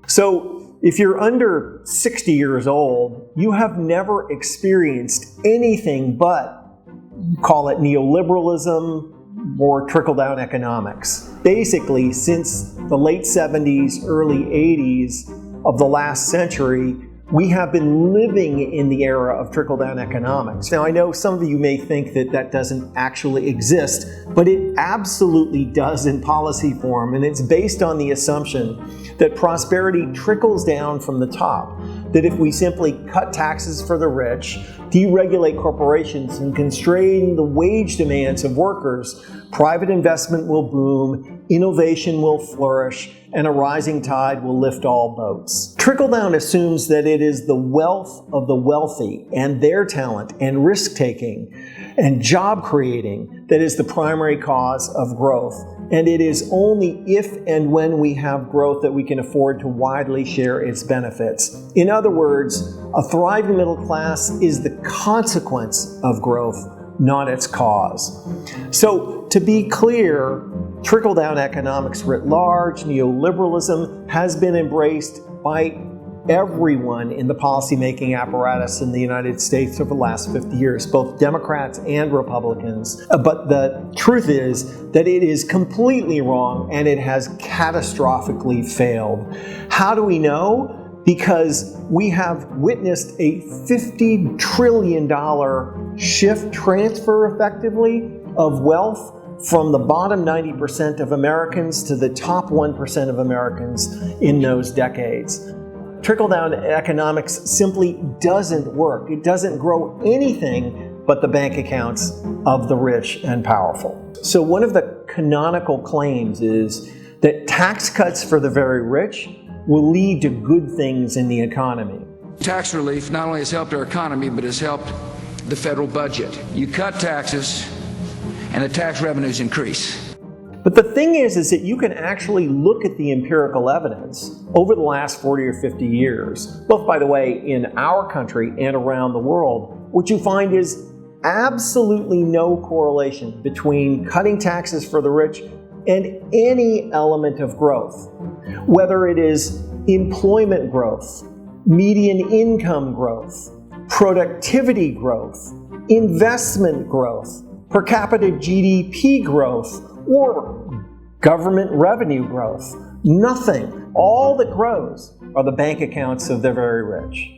So if you're under 60 years old, you have never experienced anything but, call it neoliberalism or trickle-down economics. Basically, since the late 70s, early 80s of the last century, we have been living in the era of trickle-down economics. Now, I know some of you may think that that doesn't actually exist, but it absolutely does in policy form, and it's based on the assumption that prosperity trickles down from the top. That if we simply cut taxes for the rich, deregulate corporations, and constrain the wage demands of workers, private investment will boom, innovation will flourish, and a rising tide will lift all boats. Trickle-down assumes that it is the wealth of the wealthy and their talent and risk-taking and job-creating that is the primary cause of growth. And it is only if and when we have growth that we can afford to widely share its benefits. In other words, a thriving middle class is the consequence of growth, not its cause. So, to be clear, trickle-down economics writ large, neoliberalism, has been embraced by everyone in the policymaking apparatus in the United States over the last 50 years, both Democrats and Republicans. But the truth is that it is completely wrong and it has catastrophically failed. How do we know? Because we have witnessed a $50 trillion transfer effectively of wealth from the bottom 90% of Americans to the top 1% of Americans in those decades. Trickle-down economics simply doesn't work. It doesn't grow anything but the bank accounts of the rich and powerful. So one of the canonical claims is that tax cuts for the very rich will lead to good things in the economy. Tax relief not only has helped our economy, but has helped the federal budget. You cut taxes and the tax revenues increase. But the thing is that you can actually look at the empirical evidence over the last 40 or 50 years, both, by the way, in our country and around the world. What you find is absolutely no correlation between cutting taxes for the rich and any element of growth, whether it is employment growth, median income growth, productivity growth, investment growth, per capita GDP growth, or government revenue growth. Nothing. All that grows are the bank accounts of the very rich.